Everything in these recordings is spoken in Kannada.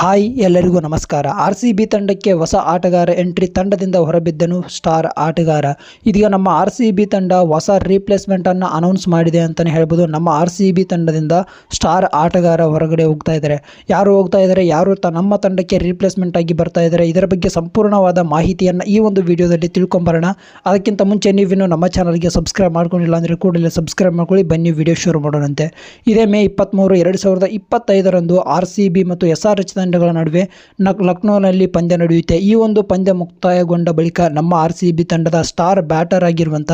ಹಾಯ್ ಎಲ್ಲರಿಗೂ ನಮಸ್ಕಾರ. RCB ತಂಡಕ್ಕೆ ಹೊಸ ಆಟಗಾರ ಎಂಟ್ರಿ. ತಂಡದಿಂದ ಹೊರಬಿದ್ದನು ಸ್ಟಾರ್ ಆಟಗಾರ. ಇದೀಗ ನಮ್ಮ RCB ತಂಡ ಹೊಸ ರೀಪ್ಲೇಸ್ಮೆಂಟ್ ಅನ್ನು ಅನೌನ್ಸ್ ಮಾಡಿದೆ ಅಂತಲೇ ಹೇಳ್ಬೋದು. ನಮ್ಮ RCB ತಂಡದಿಂದ ಸ್ಟಾರ್ ಆಟಗಾರ ಹೊರಗಡೆ ಹೋಗ್ತಾ ಇದ್ದಾರೆ. ಯಾರು ಹೋಗ್ತಾ ಇದ್ದಾರೆ, ಯಾರು ನಮ್ಮ ತಂಡಕ್ಕೆ ರೀಪ್ಲೇಸ್ಮೆಂಟ್ ಆಗಿ ಬರ್ತಾ ಇದ್ದಾರೆ, ಇದರ ಬಗ್ಗೆ ಸಂಪೂರ್ಣವಾದ ಮಾಹಿತಿಯನ್ನು ಈ ಒಂದು ವಿಡಿಯೋದಲ್ಲಿ ತಿಳ್ಕೊಂಬರೋಣ. ಅದಕ್ಕಿಂತ ಮುಂಚೆ ನೀವಿನ್ನು ನಮ್ಮ ಚಾನಲ್ಗೆ ಸಬ್ಸ್ಕ್ರೈಬ್ ಮಾಡ್ಕೊಂಡಿಲ್ಲ ಅಂದರೆ ಕೂಡಲೇ ಸಬ್ಸ್ಕ್ರೈಬ್ ಮಾಡ್ಕೊಳ್ಳಿ. ಬನ್ನಿ ವಿಡಿಯೋ ಶುರು ಮಾಡೋಣಂತೆ. ಇದೇ ಮೇ 23, 2025ರಂದು RCB ಮತ್ತು SRH ತಂಡಗಳ ನಡುವೆ ಲಕ್ನೋನಲ್ಲಿ ಪಂದ್ಯ ನಡೆಯುತ್ತೆ. ಈ ಒಂದು ಪಂದ್ಯ ಮುಕ್ತಾಯಗೊಂಡ ಬಳಿಕ ನಮ್ಮ RCB ತಂಡದ ಸ್ಟಾರ್ ಬ್ಯಾಟರ್ ಆಗಿರುವಂಥ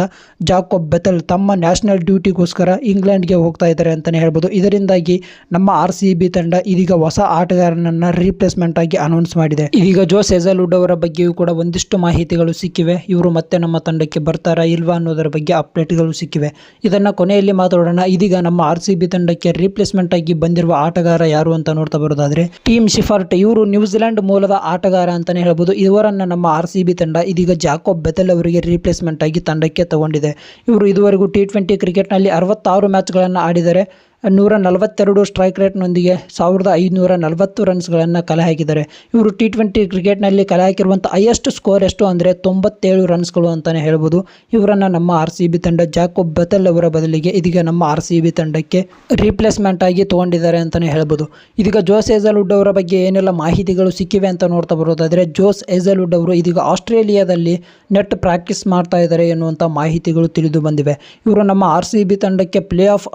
ಜಾಕೋಬ್ ಬೆಥೆಲ್ ತಮ್ಮ ನ್ಯಾಷನಲ್ ಡ್ಯೂಟಿಗೋಸ್ಕರ ಇಂಗ್ಲೆಂಡ್ಗೆ ಹೋಗ್ತಾ ಇದ್ದಾರೆ ಅಂತಲೇ ಹೇಳ್ಬೋದು. ಇದರಿಂದಾಗಿ ನಮ್ಮ RCB ತಂಡ ಇದೀಗ ಹೊಸ ಆಟಗಾರನನ್ನು ರೀಪ್ಲೇಸ್ಮೆಂಟ್ ಆಗಿ ಅನೌನ್ಸ್ ಮಾಡಿದೆ. ಇದೀಗ ಜೋಸ್ ಹೇಜಲ್ವುಡ್ ಅವರ ಬಗ್ಗೆಯೂ ಕೂಡ ಒಂದಿಷ್ಟು ಮಾಹಿತಿಗಳು ಸಿಕ್ಕಿವೆ. ಇವರು ಮತ್ತೆ ನಮ್ಮ ತಂಡಕ್ಕೆ ಬರ್ತಾರಾ ಇಲ್ವಾ ಅನ್ನೋದರ ಬಗ್ಗೆ ಅಪ್ಡೇಟ್ಗಳು ಸಿಕ್ಕಿವೆ. ಇದನ್ನು ಕೊನೆಯಲ್ಲಿ ಮಾತಾಡೋಣ. ಇದೀಗ ನಮ್ಮ RCB ತಂಡಕ್ಕೆ ರೀಪ್ಲೇಸ್ಮೆಂಟ್ ಆಗಿ ಬಂದಿರುವ ಆಟಗಾರ ಯಾರು ಅಂತ ನೋಡ್ತಾ ಬರೋದಾದ್ರೆ ಟೀಮ್ ಶಿಫಾರ್ಟ್. ಇವರು ನ್ಯೂಜಿಲೆಂಡ್ ಮೂಲದ ಆಟಗಾರ ಅಂತಾನೆ ಹೇಳ್ಬೋದು. ಇವರನ್ನ ನಮ್ಮ RCB ತಂಡ ಇದೀಗ ಜಾಕೋಬ್ ಬೆಥೆಲ್ ಅವರಿಗೆ ರೀಪ್ಲೇಸ್ಮೆಂಟ್ ಆಗಿ ತಂಡಕ್ಕೆ ತಗೊಂಡಿದೆ. ಇವರು ಇದುವರೆಗೂ T20 ಕ್ರಿಕೆಟ್ನಲ್ಲಿ 66 ಮ್ಯಾಚ್ಗಳನ್ನು ಆಡಿದರೆ 142 ಸ್ಟ್ರೈಕ್ ರೇಟ್ನೊಂದಿಗೆ 1540 ರನ್ಸ್ಗಳನ್ನು ಕಲೆ ಹಾಕಿದ್ದಾರೆ. ಇವರು T20 ಕ್ರಿಕೆಟ್ನಲ್ಲಿ ಕಲೆ ಹಾಕಿರುವಂಥ ಹೈಯೆಸ್ಟ್ ಸ್ಕೋರ್ ಎಷ್ಟು ಅಂದರೆ 97 ರನ್ಸ್ಗಳು ಅಂತಲೇ ಹೇಳ್ಬೋದು. ಇವರನ್ನು ನಮ್ಮ RCB ತಂಡ ಜಾಕೋಬ್ ಬೆಥೆಲ್ ಅವರ ಬದಲಿಗೆ ಇದೀಗ ನಮ್ಮ RCB ತಂಡಕ್ಕೆ ರೀಪ್ಲೇಸ್ಮೆಂಟ್ ಆಗಿ ತೊಗೊಂಡಿದ್ದಾರೆ ಅಂತಲೇ ಹೇಳ್ಬೋದು. ಇದೀಗ ಜೋಸ್ ಹೇಜಲ್ವುಡ್ ಅವರ ಬಗ್ಗೆ ಏನೆಲ್ಲ ಮಾಹಿತಿಗಳು ಸಿಕ್ಕಿವೆ ಅಂತ ನೋಡ್ತಾ ಬರೋದಾದರೆ ಜೋಸ್ ಹೇಜಲ್ವುಡ್ ಅವರು ಇದೀಗ ಆಸ್ಟ್ರೇಲಿಯಾದಲ್ಲಿ ನೆಟ್ ಪ್ರಾಕ್ಟೀಸ್ ಮಾಡ್ತಾ ಇದ್ದಾರೆ ಎನ್ನುವಂಥ ಮಾಹಿತಿಗಳು ತಿಳಿದು ಬಂದಿವೆ. ಇವರು ನಮ್ಮ RCB ತಂಡಕ್ಕೆ ಪ್ಲೇ ಆಫ್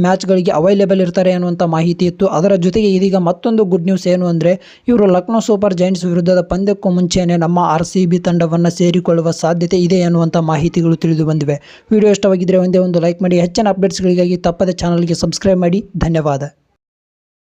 ಮ್ಯಾಚ್ಗಳಿಗೆ ಅವೈಲೇಬಲ್ ಇರ್ತಾರೆ ಅನ್ನುವಂಥ ಮಾಹಿತಿ ಇತ್ತು. ಅದರ ಜೊತೆಗೆ ಇದೀಗ ಮತ್ತೊಂದು ಗುಡ್ ನ್ಯೂಸ್ ಏನು ಅಂದರೆ ಇವರು ಲಕ್ನೋ ಸೂಪರ್ ಜೈಂಟ್ಸ್ ವಿರುದ್ಧದ ಪಂದ್ಯಕ್ಕೂ ಮುಂಚೆನೇ ನಮ್ಮ RCB ತಂಡವನ್ನು ಸೇರಿಕೊಳ್ಳುವ ಸಾಧ್ಯತೆ ಇದೆ ಅನ್ನುವಂಥ ಮಾಹಿತಿಗಳು ತಿಳಿದು ಬಂದಿವೆ. ವಿಡಿಯೋ ಇಷ್ಟವಾಗಿದ್ದರೆ ಒಂದೇ ಒಂದು ಲೈಕ್ ಮಾಡಿ. ಹೆಚ್ಚಿನ ಅಪ್ಡೇಟ್ಸ್ಗಳಿಗಾಗಿ ತಪ್ಪದೆ ಚಾನಲ್ಗೆ ಸಬ್ಸ್ಕ್ರೈಬ್ ಮಾಡಿ. ಧನ್ಯವಾದ.